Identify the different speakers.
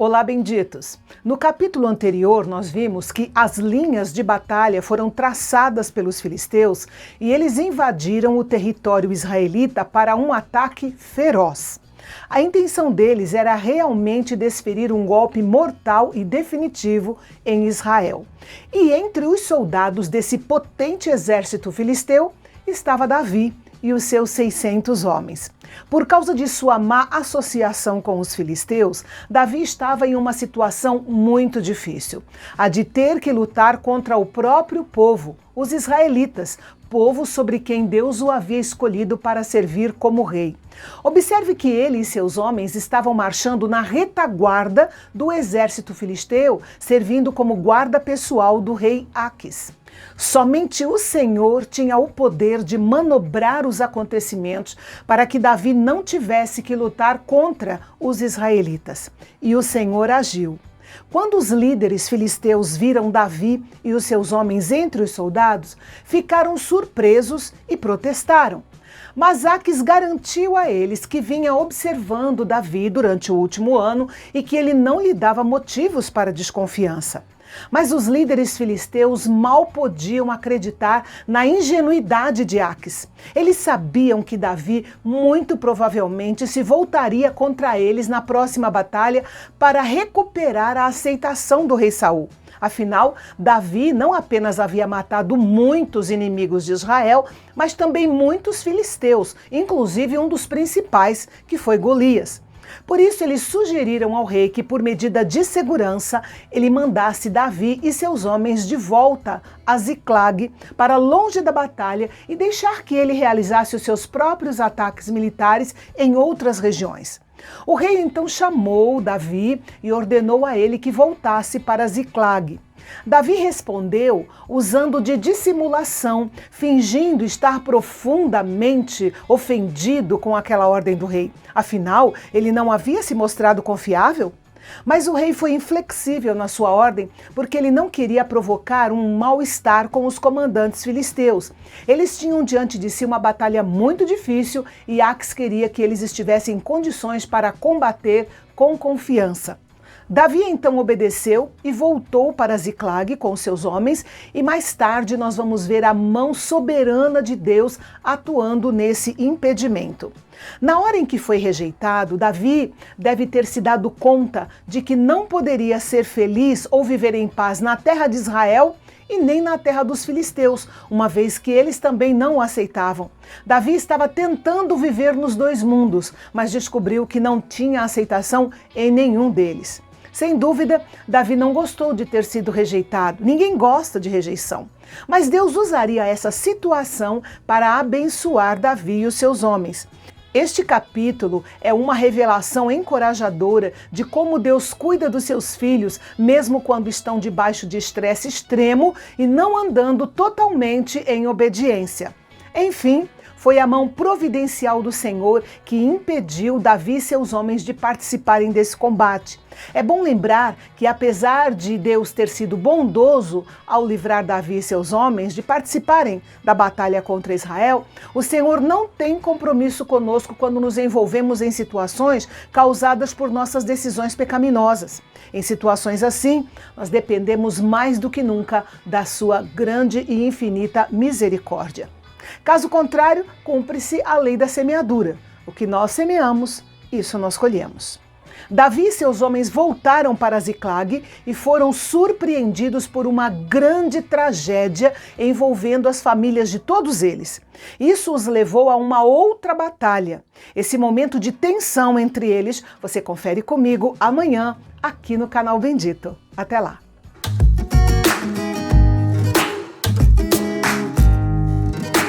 Speaker 1: Olá, benditos! No capítulo anterior, nós vimos que as linhas de batalha foram traçadas pelos filisteus e eles invadiram o território israelita para um ataque feroz. A intenção deles era realmente desferir um golpe mortal e definitivo em Israel. E entre os soldados desse potente exército filisteu estava Davi e os seus 600 homens. Por causa de sua má associação com os filisteus, Davi estava em uma situação muito difícil, a de ter que lutar contra o próprio povo, os israelitas, povo sobre quem Deus o havia escolhido para servir como rei. Observe que ele e seus homens estavam marchando na retaguarda do exército filisteu, servindo como guarda pessoal do rei Aquis. Somente o Senhor tinha o poder de manobrar os acontecimentos para que Davi não tivesse que lutar contra os israelitas. E o Senhor agiu. Quando os líderes filisteus viram Davi e os seus homens entre os soldados, ficaram surpresos e protestaram. Mas Aquis garantiu a eles que vinha observando Davi durante o último ano e que ele não lhe dava motivos para desconfiança. Mas os líderes filisteus mal podiam acreditar na ingenuidade de Aquis. Eles sabiam que Davi muito provavelmente se voltaria contra eles na próxima batalha para recuperar a aceitação do rei Saul. Afinal, Davi não apenas havia matado muitos inimigos de Israel, mas também muitos filisteus, inclusive um dos principais, que foi Golias. Por isso, eles sugeriram ao rei que, por medida de segurança, ele mandasse Davi e seus homens de volta a Ziclag, para longe da batalha, e deixar que ele realizasse os seus próprios ataques militares em outras regiões. O rei então chamou Davi e ordenou a ele que voltasse para Ziclag. Davi respondeu usando de dissimulação, fingindo estar profundamente ofendido com aquela ordem do rei. Afinal, ele não havia se mostrado confiável? Mas o rei foi inflexível na sua ordem porque ele não queria provocar um mal-estar com os comandantes filisteus. Eles tinham diante de si uma batalha muito difícil e Aquis queria que eles estivessem em condições para combater com confiança. Davi então obedeceu e voltou para Ziclag com seus homens, e mais tarde nós vamos ver a mão soberana de Deus atuando nesse impedimento. Na hora em que foi rejeitado, Davi deve ter se dado conta de que não poderia ser feliz ou viver em paz na terra de Israel e nem na terra dos filisteus, uma vez que eles também não o aceitavam. Davi estava tentando viver nos dois mundos, mas descobriu que não tinha aceitação em nenhum deles. Sem dúvida, Davi não gostou de ter sido rejeitado. Ninguém gosta de rejeição. Mas Deus usaria essa situação para abençoar Davi e os seus homens. Este capítulo é uma revelação encorajadora de como Deus cuida dos seus filhos, mesmo quando estão debaixo de estresse extremo e não andando totalmente em obediência. Enfim, foi a mão providencial do Senhor que impediu Davi e seus homens de participarem desse combate. É bom lembrar que, apesar de Deus ter sido bondoso ao livrar Davi e seus homens de participarem da batalha contra Israel, o Senhor não tem compromisso conosco quando nos envolvemos em situações causadas por nossas decisões pecaminosas. Em situações assim, nós dependemos mais do que nunca da sua grande e infinita misericórdia. Caso contrário, cumpre-se a lei da semeadura. O que nós semeamos, isso nós colhemos. Davi e seus homens voltaram para Ziclag e foram surpreendidos por uma grande tragédia envolvendo as famílias de todos eles. Isso os levou a uma outra batalha. Esse momento de tensão entre eles, você confere comigo amanhã aqui no canal Bendito. Até lá!